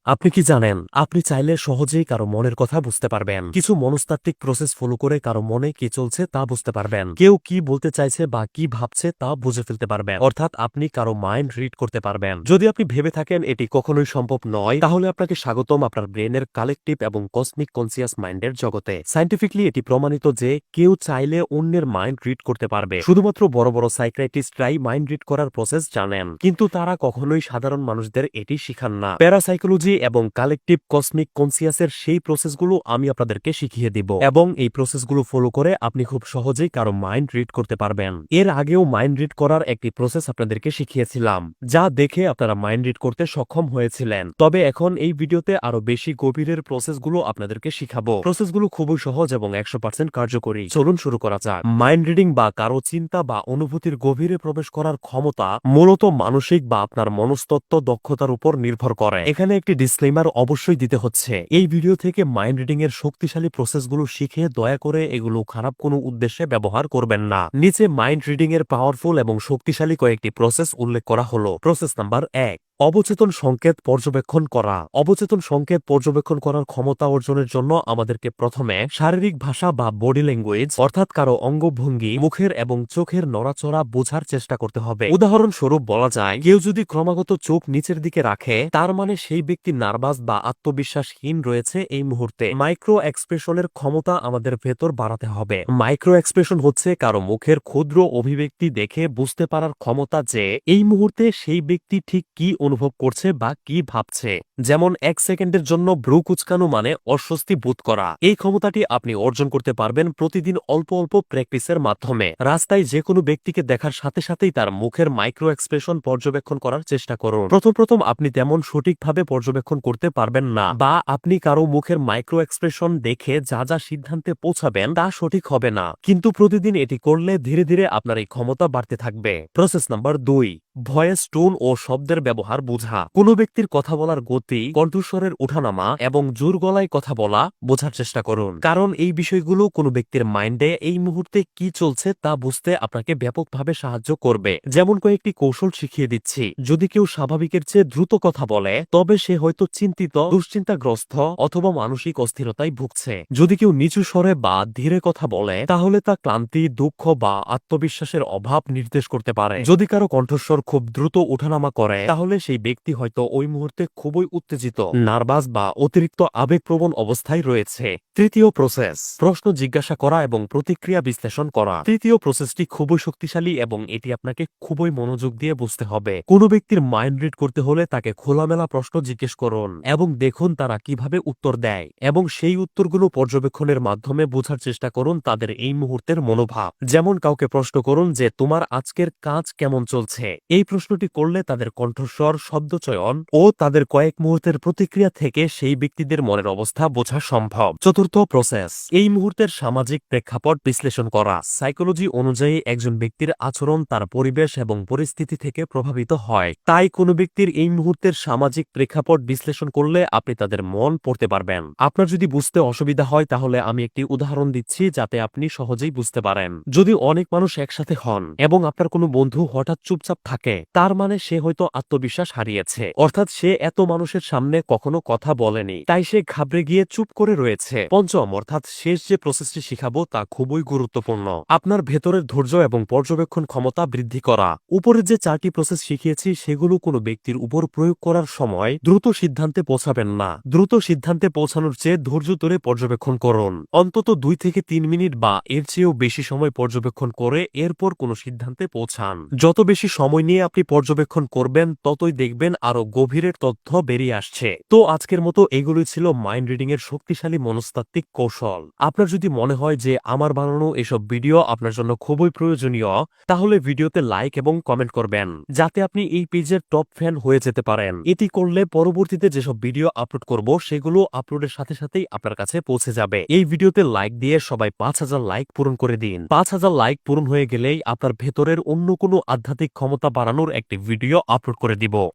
আপনি কি জানেন, আপনি চাইলে সহজেই কারো মনের কথা বুঝতে পারবেন। কিছু মনস্তাত্ত্বিক প্রসেস ফলো করে কারো মনে কি চলছে তা বুঝতে পারবেন। কেউ কি বলতে চাইছে বা কি ভাবছে তা বুঝে ফেলতে পারবেন। অর্থাৎ আপনি কারো মাইন্ড রিড করতে পারবেন। যদি আপনি ভেবে থাকেন এটি কখনোই সম্ভব নয়, তাহলে আপনাকে স্বাগতম আপনার ব্রেনের কালেকটিভ এবং কসমিক কনসিয়াস মাইন্ডের জগতে। সায়েন্টিফিকলি এটি প্রমাণিত যে কেউ চাইলে অন্যের মাইন্ড রিড করতে পারবে। শুধুমাত্র বড় বড় সাইকিয়াট্রিস্টরাই মাইন্ড রিড করার প্রসেস জানেন, কিন্তু তারা কখনোই সাধারণ মানুষদের এটি শিখান না। প্যারাসাইকোলজি এবং কালেকটিভ কসমিক কনসিয়াসের সেই প্রসেসগুলো আমি আপনাদেরকে শিখিয়ে দিব, এবং এই প্রসেসগুলো ফলো করে আপনি খুব সহজেই কারো মাইন্ড রিড করতে পারবেন। এর আগেও মাইন্ড রিড করার একটি প্রসেস আপনাদেরকে শিখিয়েছিলাম, যা দেখে আপনারা মাইন্ড রিড করতে সক্ষম হয়েছিলেন। তবে এখন এই ভিডিওতে আরো বেশি গভীরের প্রসেসগুলো আপনাদেরকে শিখাবো। প্রসেসগুলো খুবই সহজ এবং 100% কার্যকরী। চলুন শুরু করা যাক। মাইন্ড রিডিং বা কারো চিন্তা বা অনুভূতির গভীরে প্রবেশ করার ক্ষমতা মূলত মানসিক বা আপনার মনস্তত্ত্ব দক্ষতার উপর নির্ভর করে। এখানে একটি ডিসক্লেমার অবশ্যই দিতে হচ্ছে, এই ভিডিও থেকে মাইন্ড রিডিং এর শক্তিশালী প্রসেসগুলো শিখে দয়া করে এগুলো খারাপ কোনো উদ্দেশ্যে ব্যবহার করবেন না। নিচে মাইন্ড রিডিং এর পাওয়ারফুল এবং শক্তিশালী কয়েকটি প্রসেস উল্লেখ করা হলো। প্রসেস নাম্বার 1, অবচেতন সংকেত পর্যবেক্ষণ করা। অবচেতন সংকেত পর্যবেক্ষণ করার ক্ষমতা অর্জনের জন্য আমাদেরকে প্রথমে শারীরিক ভাষা বা বডি ল্যাঙ্গুয়েজ, অর্থাৎ কারো অঙ্গভঙ্গি, মুখের এবং চোখের নড়াচড়া বোঝার চেষ্টা করতে হবে। উদাহরণস্বরূপ বলা যায়, কেউ যদি ক্রমাগত চোখ নিচের দিকে রাখে, তার মানে সেই ব্যক্তি নার্ভাস বা আত্মবিশ্বাসহীন রয়েছে এই মুহূর্তে। মাইক্রো এক্সপ্রেশনের ক্ষমতা আমাদের ভেতর বাড়াতে হবে। মাইক্রো এক্সপ্রেশন হচ্ছে কারো মুখের ক্ষুদ্র অভিব্যক্তি দেখে বুঝতে পারার ক্ষমতা যে এই মুহূর্তে সেই ব্যক্তি ঠিক কি অনুভব করছে বা কি ভাবছে। যেমন 1 সেকেন্ডের জন্য ভ্রু কুঁচকানো মানে অস্বস্তি বোধ করা। এই ক্ষমতাটি আপনি অর্জন করতে পারবেন প্রতিদিন অল্প অল্প প্র্যাকটিসের মাধ্যমে। রাস্তায় যে কোনো ব্যক্তিকে দেখার সাথে সাথেই তার মুখের মাইক্রো এক্সপ্রেশন পর্যবেক্ষণ করার চেষ্টা করুন। প্রথম আপনি তেমন সঠিকভাবে পর্যবেক্ষণ করতে পারবেন না, বা আপনি কারো মুখের মাইক্রো এক্সপ্রেশন দেখে যা যা সিদ্ধান্তে পৌঁছাবেন তা সঠিক হবে না, কিন্তু প্রতিদিন এটি করলে ধীরে ধীরে আপনার এই ক্ষমতা বাড়তে থাকবে। প্রসেস নাম্বার 2, ভয়েস টোন ও শব্দের ব্যবহার বোঝা। কোনো ব্যক্তির কথা বলার গতি, কণ্ঠস্বরের ওঠানামা এবং জোর গলায় কথা বলা বোঝার চেষ্টা করুন, কারণ এই বিষয়গুলো কোনো ব্যক্তির মাইন্ডে এই মুহূর্তে কি চলছে তা বুঝতে আপনাকে ব্যাপকভাবে সাহায্য করবে। যেমন কয়েকটি কৌশল শিখিয়ে দিচ্ছি। যদি কেউ স্বাভাবিকের চেয়ে দ্রুত কথা বলে, তবে সে হয়তো চিন্তিত, দুশ্চিন্তাগ্রস্ত অথবা মানসিক অস্থিরতায় ভুগছে। যদি কেউ নিচু স্বরে বা ধীরে কথা বলে, তাহলে তা ক্লান্তি, দুঃখ বা আত্মবিশ্বাসের অভাব নির্দেশ করতে পারে। যদি কারো কণ্ঠস্বর খুব দ্রুত ওঠানামা করে, তাহলে সেই ব্যক্তি হয়তো ওই মুহূর্তে খুবই উত্তেজিত, নার্ভাস বা অতিরিক্ত আবেগপ্রবণ অবস্থায় রয়েছে। তৃতীয় প্রসেস, প্রশ্ন জিজ্ঞাসা করা এবং প্রতিক্রিয়া বিশ্লেষণ করা। তৃতীয় প্রসেসটি খুবই শক্তিশালী এবং এটি আপনাকে খুবই মনোযোগ দিয়ে বুঝতে হবে। কোনো ব্যক্তির মাইন্ড রিড করতে হলে তাকে খোলামেলা প্রশ্ন জিজ্ঞেস করুন এবং দেখুন তারা কিভাবে উত্তর দেয়, এবং সেই উত্তরগুলো পর্যবেক্ষণের মাধ্যমে বোঝার চেষ্টা করুন তাদের এই মুহূর্তের মনোভাব। যেমন কাউকে প্রশ্ন করুন যে তোমার আজকের কাজ কেমন চলছে। এই প্রশ্নটি করলে তাদের কণ্ঠস্বর, শব্দচয়ন ও তাদের কয়েক মুহূর্তের প্রতিক্রিয়া থেকে সেই ব্যক্তিদের মনের অবস্থা বোঝা সম্ভব। চতুর্থ প্রসেস, এই মুহূর্তের সামাজিক প্রেক্ষাপট বিশ্লেষণ করা। সাইকোলজি অনুযায়ী একজন ব্যক্তির আচরণ তার পরিবেশ এবং পরিস্থিতি থেকে প্রভাবিত হয়। তাই কোনো ব্যক্তির এই মুহূর্তের সামাজিক প্রেক্ষাপট বিশ্লেষণ করলে আপনি তাদের মন পড়তে পারবেন। আপনার যদি বুঝতে অসুবিধা হয়, তাহলে আমি একটি উদাহরণ দিচ্ছি যাতে আপনি সহজেই বুঝতে পারেন। যদি অনেক মানুষ একসাথে হন এবং আপনার কোনো বন্ধু হঠাৎ চুপচাপ থাকে, তার মানে সে হয়তো আত্মবিশ্বাস হারিয়েছে, অর্থাৎ সে এত মানুষের সামনে কখনো কথা বলেনি, তাই সে ঘাবড়ে গিয়ে চুপ করে রয়েছে। পঞ্চম অর্থাৎ শেষ যে প্রসেসটি শিখাবো তা খুবই গুরুত্বপূর্ণ, আপনার ভেতরের ধৈর্য এবং পর্যবেক্ষণ ক্ষমতা বৃদ্ধি করা। উপরে যে 4টি প্রসেস শিখিয়েছি সেগুলো কোনো ব্যক্তির উপর প্রয়োগ করার সময় দ্রুত সিদ্ধান্তে পৌঁছাবেন না। দ্রুত সিদ্ধান্তে পৌঁছানোর চেয়ে ধৈর্য ধরে পর্যবেক্ষণ করুন। অন্তত 2 থেকে 3 মিনিট বা এর চেয়েও বেশি সময় পর্যবেক্ষণ করে এরপর কোনো সিদ্ধান্তে পৌঁছান। যত বেশি সময় নিয়ে আপনি পর্যবেক্ষণ করবেন, ততই দেখবেন আরো গভীরের তথ্য বেরিয়ে আসছে। তো আজকের মতো এগুলোই ছিল মাইন্ড রিডিং এর শক্তিশালী মনস্তাত্ত্বিক কৌশল। আপনার যদি মনে হয় যে আমার বানানো এসব ভিডিও আপনার জন্য খুবই প্রয়োজনীয়, তাহলে ভিডিওতে লাইক এবং কমেন্ট করবেন, যাতে আপনি এই পেজের টপ ফ্যান হয়ে যেতে পারেন। এটি করলে পরবর্তীতে যেসব ভিডিও আপলোড করব সেগুলো আপলোডের সাথে সাথেই আপনার কাছে পৌঁছে যাবে। এই ভিডিওতে লাইক দিয়ে সবাই 5000 লাইক পূরণ করে দিন। 5000 লাইক পূরণ হয়ে গেলেই আপনার ভেতরের অন্য কোনো আধ্যাত্মিক ক্ষমতা বাড়ানোর একটি ভিডিও আপলোড করে দিব।